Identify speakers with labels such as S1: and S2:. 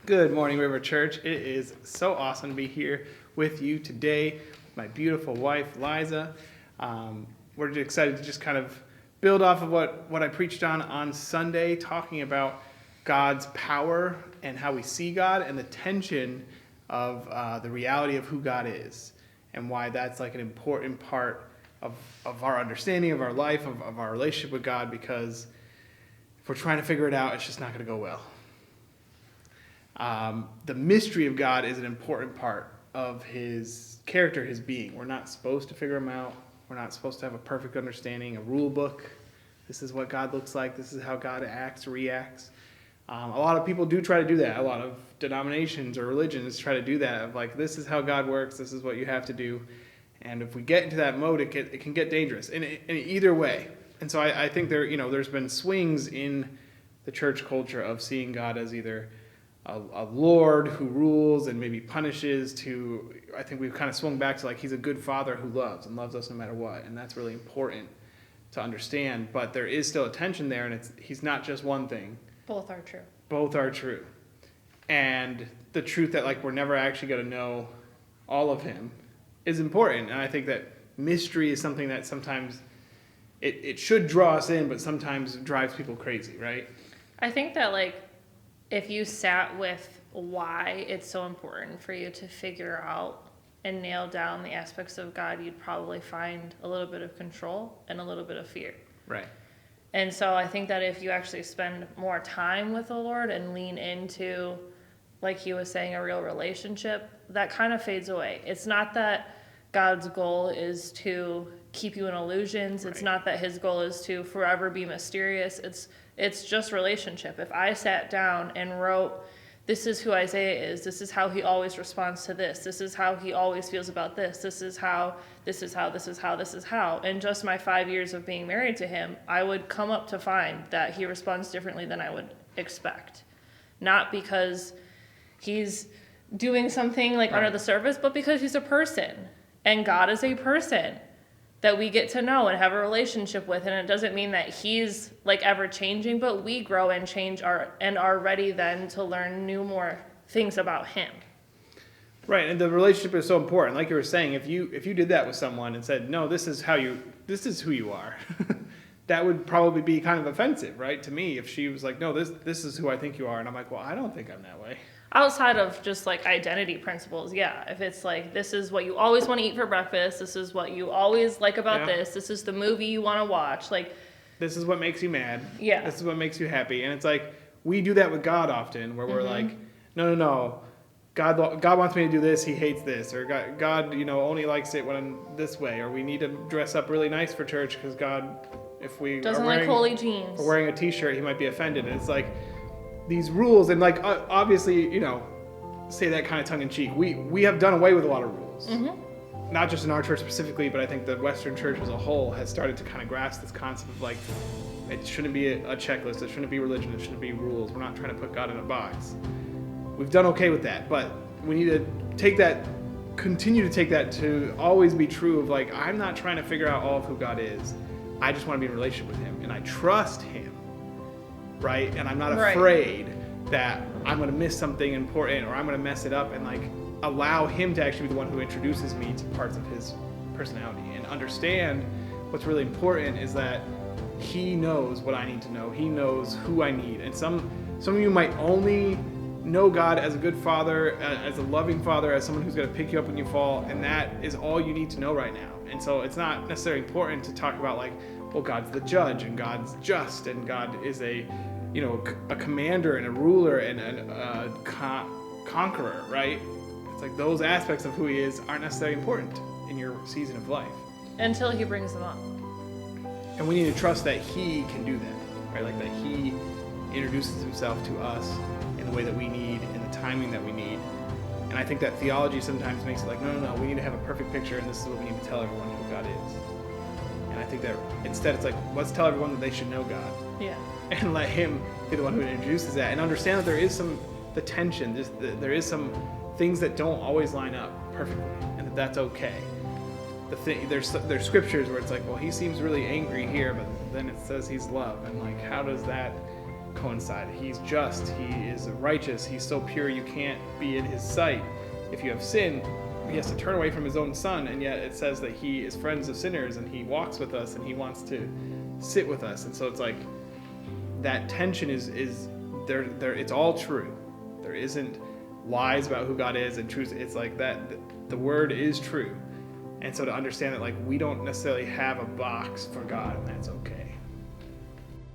S1: Good morning, River Church. It is so awesome to be here with you today, with my beautiful wife, Liza. We're excited to just kind of build off of what I preached on Sunday, talking about God's power and how we see God and the tension of the reality of who God is and why that's like an important part of our understanding of our life, of our relationship with God, because if we're trying to figure it out, it's just not going to go well. The mystery of God is an important part of his character, his being. We're not supposed to figure him out. We're not supposed to have a perfect understanding, a rule book. This is what God looks like. This is how God acts, reacts. A lot of people do try to do that. A lot of denominations or religions try to do that, of like, this is how God works. This is what you have to do. And if we get into that mode, it can get dangerous in either way. And so I think there's been swings in the church culture of seeing God as either a Lord who rules and maybe punishes, to, I think we've kind of swung back to like he's a good father who loves us no matter what. And that's really important to understand. But there is still a tension there, and he's not just one thing.
S2: Both are true.
S1: Both are true. And the truth that like we're never actually going to know all of him is important. And I think that mystery is something that sometimes it should draw us in, but sometimes drives people crazy, right?
S2: I think that like if you sat with why it's so important for you to figure out and nail down the aspects of God, you'd probably find a little bit of control and a little bit of fear.
S1: Right.
S2: And so I think that if you actually spend more time with the Lord and lean into, like he was saying, a real relationship, that kind of fades away. It's not that God's goal is to keep you in illusions. It's not that his goal is to forever be mysterious. It's just relationship. If I sat down and wrote, this is who Isaiah is, this is how he always responds to this is how he always feels about this is how, in just my 5 years of being married to him, I would come up to find that he responds differently than I would expect. Not because he's doing something like under the surface, but because he's a person. And God is a person that we get to know and have a relationship with. And it doesn't mean that he's like ever changing, but we grow and change and are ready then to learn more things about him.
S1: Right, and the relationship is so important. Like you were saying, if you did that with someone and said, no, this is who you are, that would probably be kind of offensive, right? To me, if she was like, no, this is who I think you are. And I'm like, well, I don't think I'm that way.
S2: Outside of just like identity principles, yeah. If it's like, this is what you always want to eat for breakfast, this is what you always like about this is the movie you want to watch, like,
S1: this is what makes you mad.
S2: Yeah.
S1: This is what makes you happy. And it's like, we do that with God often, where we're like, no, God wants me to do this, he hates this, or God only likes it when I'm this way, or we need to dress up really nice for church because God, if we
S2: doesn't like holy jeans,
S1: or wearing a t-shirt, he might be offended. And it's like these rules, and like obviously, say that kind of tongue in cheek. We have done away with a lot of rules. Not just in our church specifically, but I think the Western church as a whole has started to kind of grasp this concept of like, it shouldn't be a checklist, it shouldn't be religion, it shouldn't be rules. We're not trying to put God in a box. We've done okay with that, but we need to continue to take that to always be true of like, I'm not trying to figure out all of who God is. I just want to be in a relationship with him, and I trust him, right? And I'm not afraid that I'm going to miss something important or I'm going to mess it up, and like allow him to actually be the one who introduces me to parts of his personality, and understand what's really important is that he knows what I need to know. He knows who I need. And some of you might only know God as a good father, as a loving father, as someone who's going to pick you up when you fall, and that is all you need to know right now. And so it's not necessarily important to talk about like, well, God's the judge and God's just and God is a commander and a ruler and a conqueror, right? It's like those aspects of who he is aren't necessarily important in your season of life.
S2: until he brings them up.
S1: And we need to trust that he can do that, right? Like that he introduces himself to us in the way that we need, in the timing that we need. And I think that theology sometimes makes it like, no, we need to have a perfect picture, and this is what we need to tell everyone who God is. And I think that instead it's like, let's tell everyone that they should know God.
S2: Yeah.
S1: And let him be the one who introduces that, and understand that there is the tension, there is some things that don't always line up perfectly, and that's okay. There's scriptures where it's like, well, he seems really angry here, but then it says he's love, and like, how does that coincide. He's just, he is righteous, he's so pure you can't be in his sight. If you have sin, he has to turn away from his own son, and yet it says that he is friends of sinners and he walks with us and he wants to sit with us. And so it's like that tension is there it's all true. There isn't lies about who God is and truth. It's like that the word is true. And so to understand that like we don't necessarily have a box for God, and that's okay.